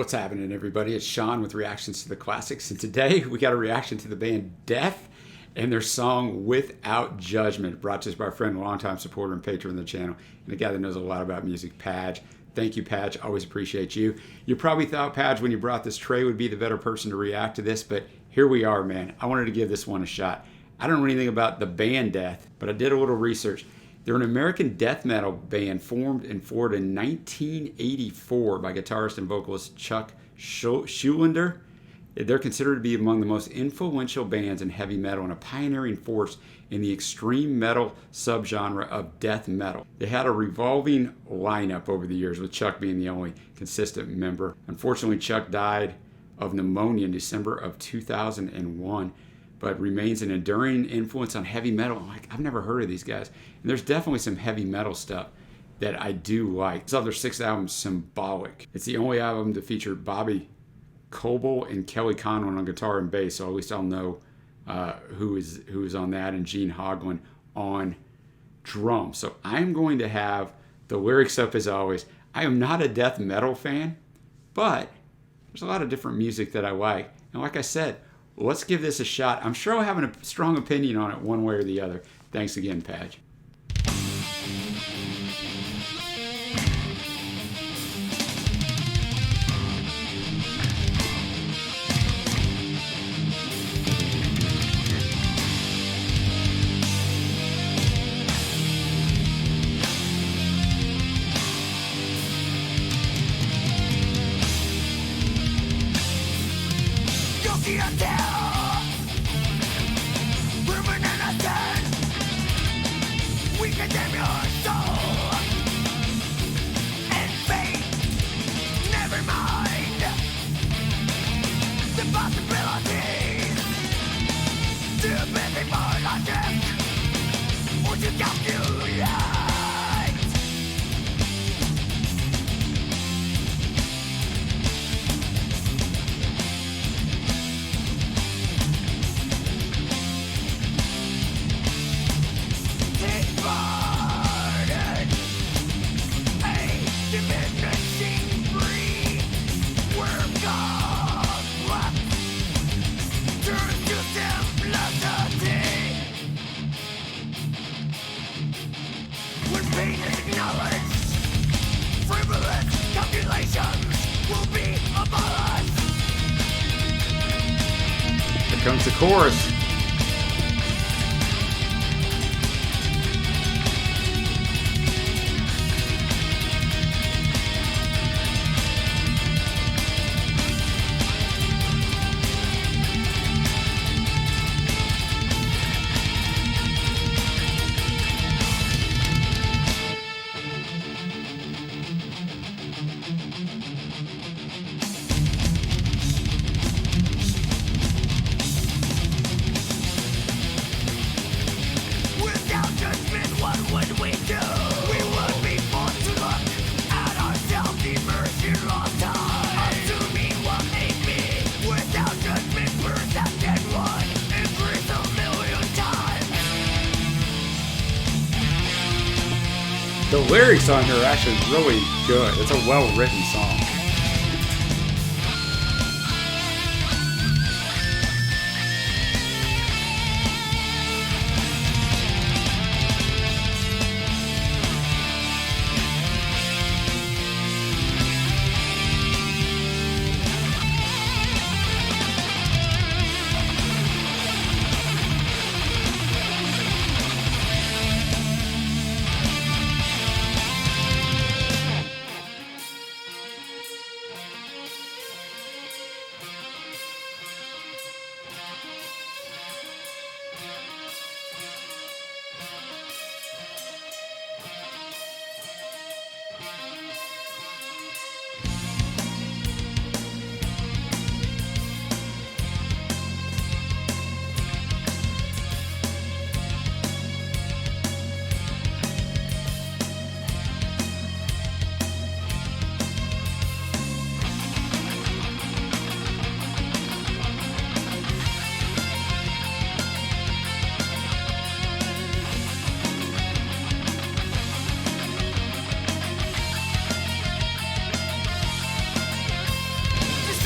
What's happening, everybody? It's Sean with Reactions to the Classics, and today we got a reaction to the band Death and their song Without Judgement, brought to us by a friend, longtime supporter and patron of the channel, and a guy that knows a lot about music, Padge. Thank you, Padge. Always appreciate you. You probably thought, Padge, when you brought this, Trey would be the better person to react to this, but here we are, man. I wanted to give this one a shot. I don't know anything about the band Death, but I did a little research. They're an American death metal band formed in Florida in 1984 by guitarist and vocalist Chuck Schuldiner. They're considered to be among the most influential bands in heavy metal and a pioneering force in the extreme metal subgenre of death metal. They had a revolving lineup over the years, with Chuck being the only consistent member. Unfortunately, Chuck died of pneumonia in December of 2001. But remains an enduring influence on heavy metal. I've never heard of these guys. And there's definitely some heavy metal stuff that I do like. This is their sixth album, Symbolic. It's the only album to feature Bobby Coble and Kelly Conlon on guitar and bass, so at least I'll know who is on that, and Gene Hoglan on drums. So I'm going to have the lyrics up as always. I am not a death metal fan, but there's a lot of different music that I like. And like I said, let's give this a shot. I'm sure I'll have a strong opinion on it one way or the other. Thanks again, Padge. We condemn your soul and fate. Never mind the possibilities. Too busy for logic. Would you calculate? Pain is acknowledged. Frivolous calculations will be abolished. Here comes the chorus. The lyrics on here are actually really good. It's a well-written song.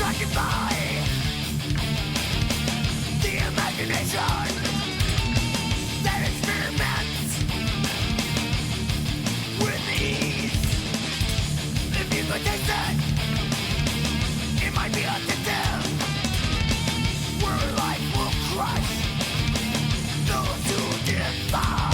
attracted by the imagination that experiments with ease. If you could taste it, it might be addictive. Where life will crush those who defy.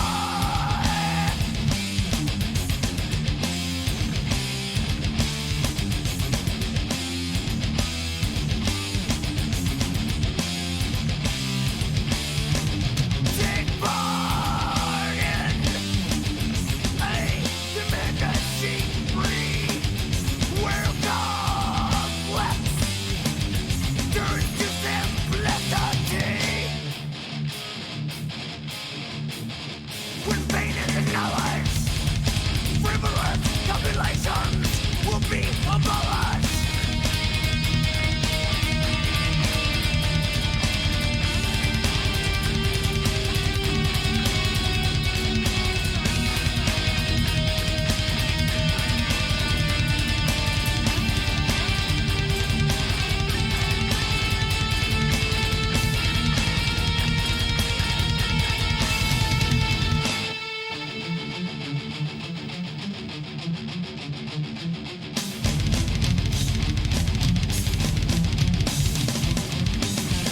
Take part in a diminishing breed where complex turns to simplicity. When pain is acknowledged, frivolous calculations will be abolished.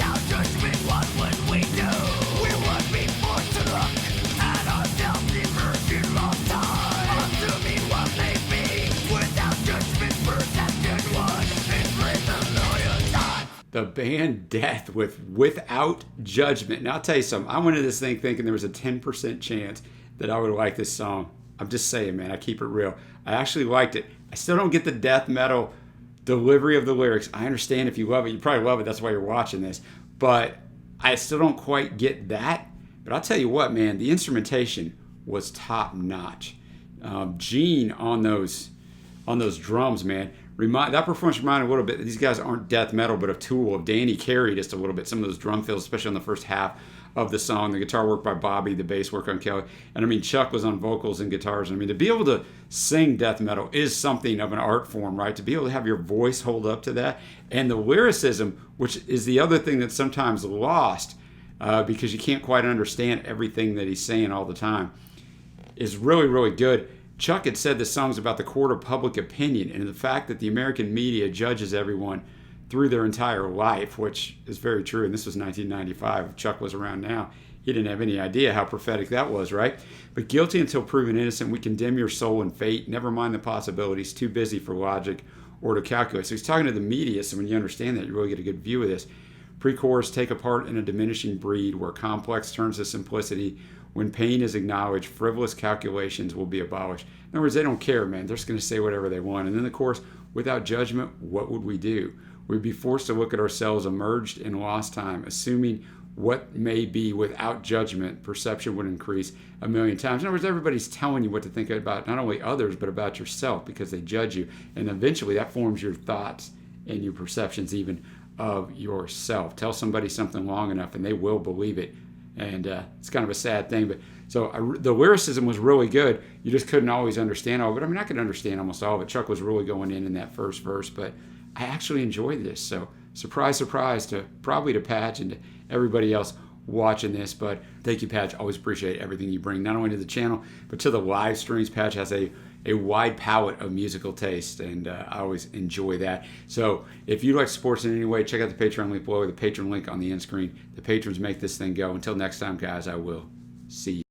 Without judgment, what would we do? We would be forced to look at ourselves immersed lost time, assuming what may be. Without judgment, perception would increase a million times. The band Death with Without Judgment. Now I'll tell you something. I went into this thing thinking there was a 10% chance that I would like this song. I'm just saying, man, I keep it real. I actually liked it. I still don't get the death metal delivery of the lyrics. I understand if you love it. You probably love it. That's why you're watching this. But I still don't quite get that. But I'll tell you what, man, the instrumentation was top notch. Gene on those drums, man. That performance reminded a little bit. These guys aren't death metal, but of Tool, of Danny Carey, just a little bit. Some of those drum fills, especially on the first half of the song. The guitar work by Bobby, the bass work on Kelly, and I mean Chuck was on vocals and guitars. I mean, to be able to sing death metal is something of an art form, right? To be able to have your voice hold up to that, and the lyricism, which is the other thing that's sometimes lost because you can't quite understand everything that he's saying all the time, is really, really good. Chuck had said the song's about the court of public opinion and the fact that the American media judges everyone through their entire life, which is very true. And this was 1995. If Chuck was around now, he didn't have any idea how prophetic that was, right? But guilty until proven innocent, we condemn your soul and fate. Never mind the possibilities, too busy for logic or to calculate. So he's talking to the media, so when you understand that, you really get a good view of this. Pre-chorus, take apart in a diminishing breed where complex turns to simplicity. When pain is acknowledged, frivolous calculations will be abolished. In other words, they don't care, man. They're just going to say whatever they want. And then the chorus, without judgment, what would we do? We'd be forced to look at ourselves emerged in lost time, assuming what may be without judgment, perception would increase a million times. In other words, everybody's telling you what to think about not only others, but about yourself because they judge you. And eventually that forms your thoughts and your perceptions even of yourself. Tell somebody something long enough and they will believe it. And it's kind of a sad thing. But so the lyricism was really good. You just couldn't always understand all of it. I mean, I could understand almost all of it. Chuck was really going in that first verse, but I actually enjoyed this. So surprise, surprise probably to Patch and to everybody else watching this. But thank you, Patch. Always appreciate everything you bring, not only to the channel, but to the live streams. Patch has a wide palette of musical taste, and I always enjoy that. So if you'd like to support us in any way, check out the Patreon link below, or the Patreon link on the end screen. The patrons make this thing go. Until next time, guys, I will see you.